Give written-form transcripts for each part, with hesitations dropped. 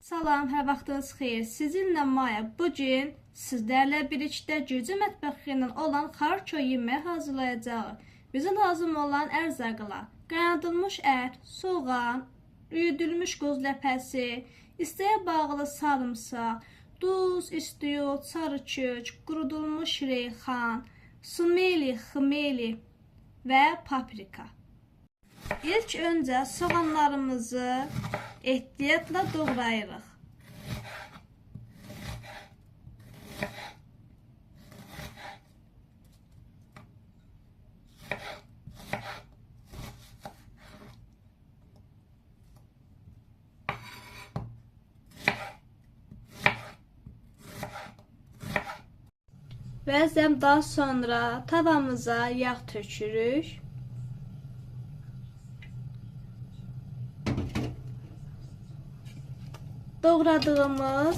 Salam, hər vaxtınız xeyir. Sizinlə Maya bugün sizlərlə birlikdə Gürcü mətbəxindən olan xarço yeməyi hazırlayacağıq. Bizə lazım olan ərzaqlar: qaynadılmış ət, soğan, üyüdülmüş qoz ləpəsi, isteğə bağlı sarımsaq, duz, istiot, sarı kök, qurudulmuş reyxan, sumeli, xmeli və paprika. İlk öncə soğanlarımızı ehtiyatla doğrayırıq. Və daha sonra tavamıza yağ tökürük. Doğradığımız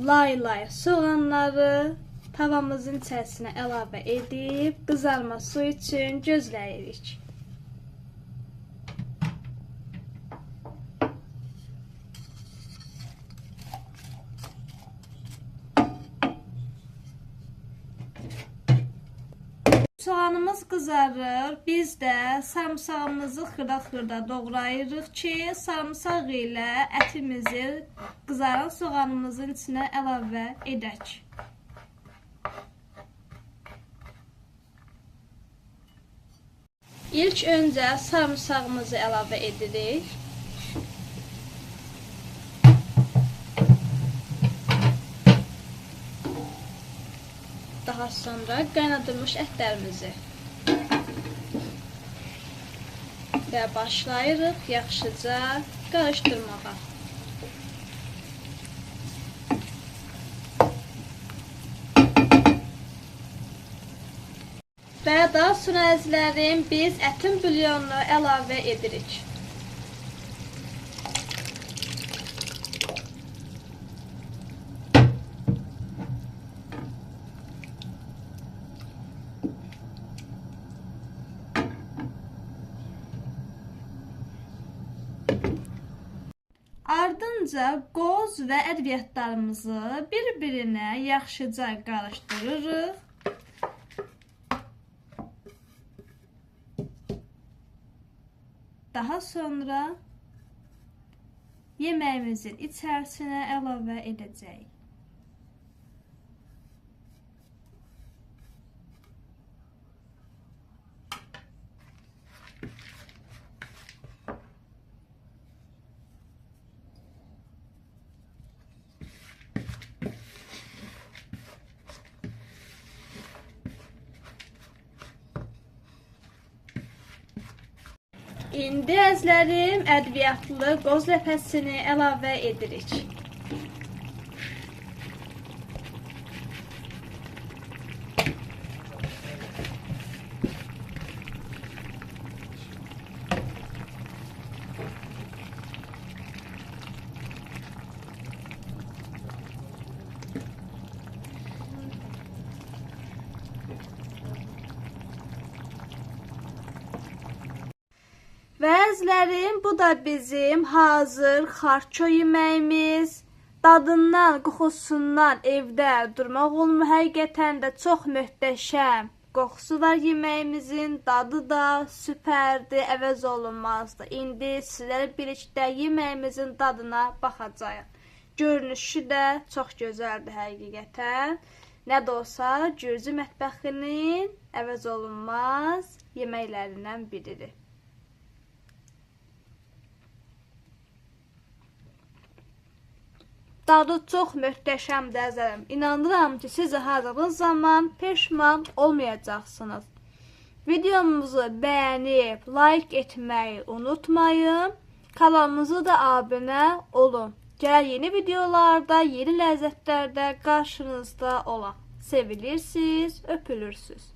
lay soğanları tavamızın içərisinə əlavə edib qızarma su üçün gözləyirik. Soğanımız qızarır. Biz də sarımsağımızı xırda doğrayırıq ki, sarımsaq ilə ətimizi qızaran soğanımızın içinə əlavə edək. İlk öncə sarımsağımızı əlavə edirik. Daha sonra qaynadılmış ətlərimizi və başlayırıq yaxşıca qarışdırmağa. Və daha sonra əzizlərim, biz ətin bulyonunu əlavə edirik. Ardınca qoz və ədviyyatlarımızı bir-birinə yaxşıca qarışdırırıq. Daha sonra yeməyimizin içərisinə əlavə edəcəyik. İndi əzizlərim, ədviyyatlı qoz ləpəsini əlavə edirik. Və əzizlərim, bu da bizim hazır xarço yeməyimiz. Dadından, qoxusundan evdə durmaq olmur. Həqiqətən də çox möhtəşəm qoxusu var yeməyimizin. Dadı da süpərdir, əvəz olunmazdır. İndi sizlərlə birlikdə yeməyimizin dadına baxacağıq. Görünüşü də çox gözəldir həqiqətən. Nə də olsa, Gürcü mətbəxinin əvəz olunmaz yeməklərindən biridir. Dadı çox möhtəşəmdir əzizlərim. İnanıram ki, siz hazırladığınız zaman peşman olmayacaqsınız. Videomuzu bəyənib, like etməyi unutmayın. Kanalımıza da abunə olun. Gəl yeni videolarda, yeni ləzzətlərdə qarşınızda olaq. Sevilirsiniz, öpülürsünüz.